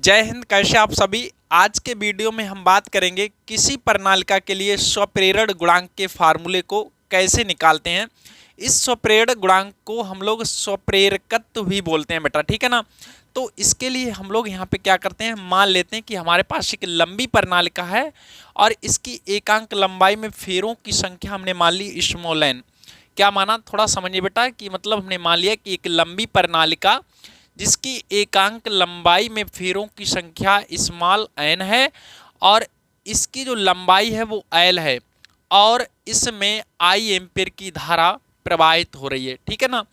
जय हिंद। कैसे आप सभी। आज के वीडियो में हम बात करेंगे किसी प्रणालिका के लिए स्वप्रेरण गुणांक के फार्मूले को कैसे निकालते हैं। इस स्वप्रेरण गुणांक को हम लोग स्वप्रेरकत्व भी बोलते हैं बेटा, ठीक है ना। तो इसके लिए हम लोग यहाँ पे क्या करते हैं, मान लेते हैं कि हमारे पास एक लंबी प्रणालिका है और इसकी एकांक लंबाई में फेरों की संख्या हमने मान ली स्मॉल एन। क्या माना, थोड़ा समझिए बेटा कि मतलब हमने मान लिया कि एक लंबी प्रणालिका जिसकी एकांक लंबाई में फेरों की संख्या स्मॉल एन है और इसकी जो लंबाई है वो एल है और इसमें आई एम्पेयर की धारा प्रवाहित हो रही है, ठीक है ना।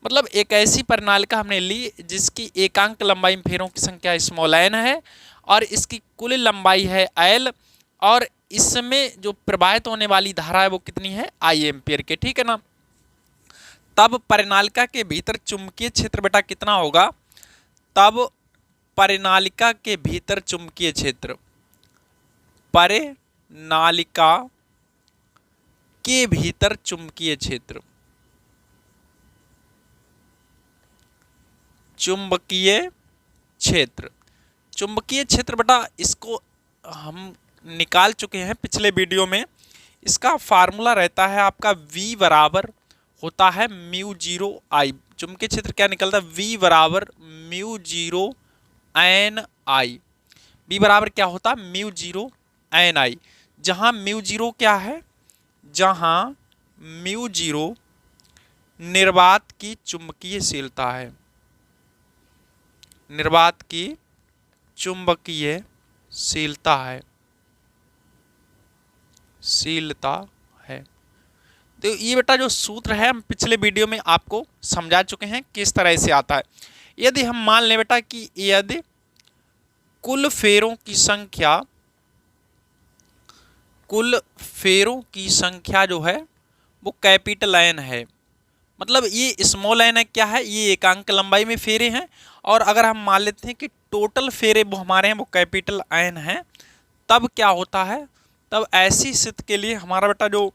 मतलब एक ऐसी प्रणालिका हमने ली जिसकी एकांक लंबाई में फेरों की संख्या स्मॉल एन है और इसकी कुल लंबाई है एल और इसमें जो प्रवाहित होने वाली धारा है वो कितनी है, आई एम्पेयर के, ठीक है ना। तब परिनालिका के भीतर चुंबकीय क्षेत्र बेटा कितना होगा, तब परिनालिका के भीतर चुंबकीय क्षेत्र, परिनालिका के भीतर चुंबकीय क्षेत्र, चुंबकीय क्षेत्र, चुंबकीय क्षेत्र बेटा इसको हम निकाल चुके हैं पिछले वीडियो में। इसका फार्मूला रहता है आपका V बराबर होता है म्यू जीरो आई। चुंबकीय क्षेत्र क्या निकलता है, V बराबर म्यू जीरो एन आई। V बराबर क्या होता है, म्यू जीरो एन आई। जहां म्यू जीरो क्या है, जहां म्यू जीरो निर्वात की चुंबकीयशीलता है, निर्वात की चुंबकीयशीलता है, शीलता है। तो ये बेटा जो सूत्र है हम पिछले वीडियो में आपको समझा चुके हैं किस तरह से आता है। यदि हम मान लें बेटा कि यदि कुल फेरों की संख्या, कुल फेरों की संख्या जो है वो कैपिटल एन है, मतलब ये स्मॉल एन है, क्या है, ये एकांक लंबाई में फेरे हैं और अगर हम मान लेते हैं कि टोटल फेरे वो हमारे हैं वो कैपिटल एन है, तब क्या होता है, तब ऐसी स्थिति के लिए हमारा बेटा जो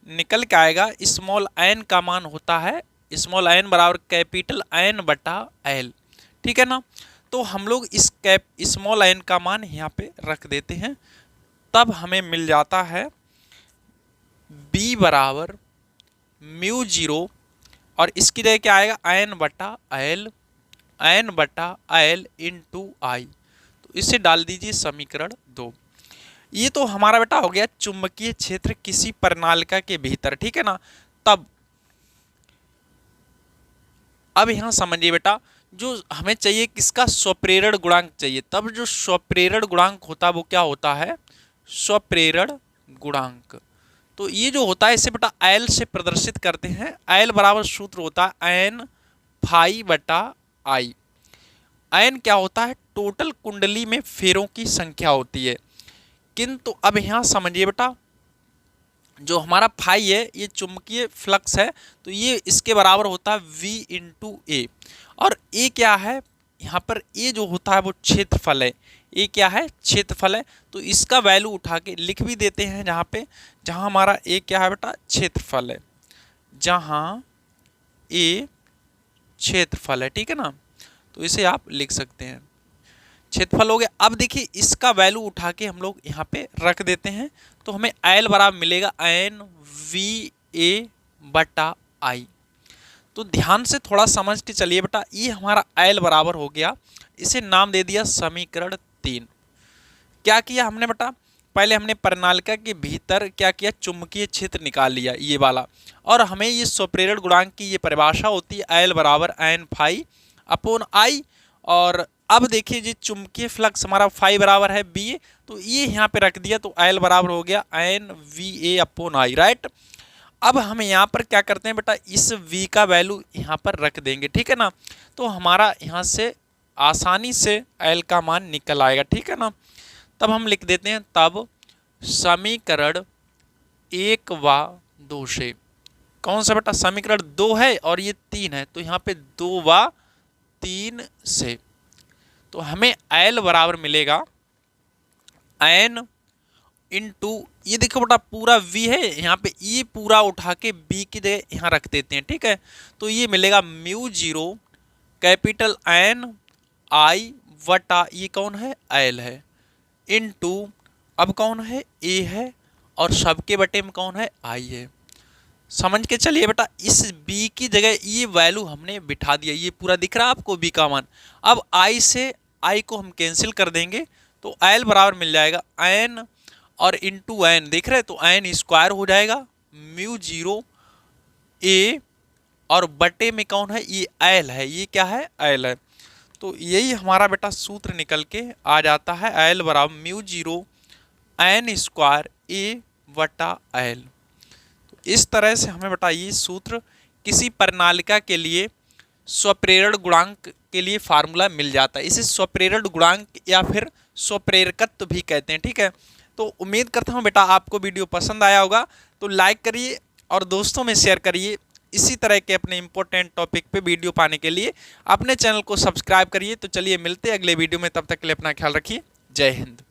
निकल के आएगा स्मॉल एन का मान होता है स्मॉल एन बराबर कैपिटल एन बटा एल, ठीक है ना। तो हम लोग इस स्मॉल एन का मान यहाँ पे रख देते हैं, तब हमें मिल जाता है बी बराबर म्यू जीरो और इसकी जगह क्या आएगा, एन बटा एल इंटू आई। तो इसे डाल दीजिए समीकरण 2। ये तो हमारा बेटा हो गया चुंबकीय क्षेत्र किसी प्रणालिका के भीतर, ठीक है ना। तब अब यहां समझिए बेटा, जो हमें चाहिए किसका, स्वप्रेरण गुणांक चाहिए। तब जो स्वप्रेरण गुणांक होता है वो क्या होता है, स्वप्रेरण गुणांक। तो ये जो होता है इसे बेटा एल से प्रदर्शित करते हैं। एल बराबर सूत्र होता है एन फाई बटा आई। एन क्या होता है, टोटल कुंडली में फेरों की संख्या होती है। किंतु अब यहाँ समझिए बेटा, जो हमारा फाई है ये चुंबकीय फ्लक्स है, तो ये इसके बराबर होता है V इंटू ए। और ए क्या है, यहाँ पर ए जो होता है वो क्षेत्रफल है। ए क्या है, क्षेत्रफल है। तो इसका वैल्यू उठा के लिख भी देते हैं जहाँ पे, जहाँ हमारा ए क्या है बेटा, क्षेत्रफल है, जहाँ ए क्षेत्रफल है, ठीक है ना। तो इसे आप लिख सकते हैं, क्षेत्रफल हो गया। अब देखिए इसका वैल्यू उठा के हम लोग यहाँ पे रख देते हैं, तो हमें एल बराबर मिलेगा एन वी ए बटा आई। तो ध्यान से थोड़ा समझ के चलिए बेटा, ये हमारा एल बराबर हो गया, इसे नाम दे दिया समीकरण 3। क्या किया हमने बेटा, पहले हमने प्रणालिका के भीतर क्या किया, चुंबकीय क्षेत्र निकाल लिया ये वाला, और हमें ये स्वप्रेरण गुणांक की ये परिभाषा होती है एल बराबर एन फाई अपॉन आई। और अब देखिए जी चुंबकीय फ्लक्स हमारा फाई बराबर है बी ए, तो ये यहाँ पे रख दिया, तो एल बराबर हो गया N V A upon I, right. अब हम यहाँ पर क्या करते हैं बेटा, इस v का वैल्यू यहाँ पर रख देंगे, ठीक है ना। तो हमारा यहाँ से आसानी से l का मान निकल आएगा, ठीक है ना। तब हम लिख देते हैं, तब समीकरण 1 व 2 से, कौन सा बेटा, समीकरण 2 है और ये 3 है, तो यहाँ पे 2 व 3 से, तो हमें l बराबर मिलेगा n इंटू, ये देखो बेटा पूरा v है यहाँ पे, ये पूरा उठा के b की जगह यहाँ रख देते हैं, ठीक है। तो ये मिलेगा म्यू जीरो कैपिटल एन आई वटा ये कौन है, एल है, इनटू अब कौन है, ए है, और सबके बटे में कौन है, आई है। समझ के चलिए बेटा, इस b की जगह ये वैल्यू हमने बिठा दिया, ये पूरा दिख रहा है आपको b का मान। अब i से i को हम कैंसिल कर देंगे तो l बराबर मिल जाएगा n और इंटू n, देख रहे हैं, तो n स्क्वायर हो जाएगा म्यू 0 a और बटे में कौन है, ये l है, ये क्या है, l है। तो यही हमारा बेटा सूत्र निकल के आ जाता है, l बराबर म्यू 0 n स्क्वायर a वटा l। इस तरह से हमें बेटा ये सूत्र किसी परिनालिका के लिए स्वप्रेरण गुणांक के लिए फार्मूला मिल जाता है। इसे स्वप्रेरण गुणांक या फिर स्वप्रेरकत्व भी कहते हैं, ठीक है। तो उम्मीद करता हूँ बेटा आपको वीडियो पसंद आया होगा, तो लाइक करिए और दोस्तों में शेयर करिए। इसी तरह के अपने इंपॉर्टेंट टॉपिक पे वीडियो पाने के लिए अपने चैनल को सब्सक्राइब करिए। तो चलिए मिलते हैं अगले वीडियो में, तब तक के लिए अपना ख्याल रखिए। जय हिंद।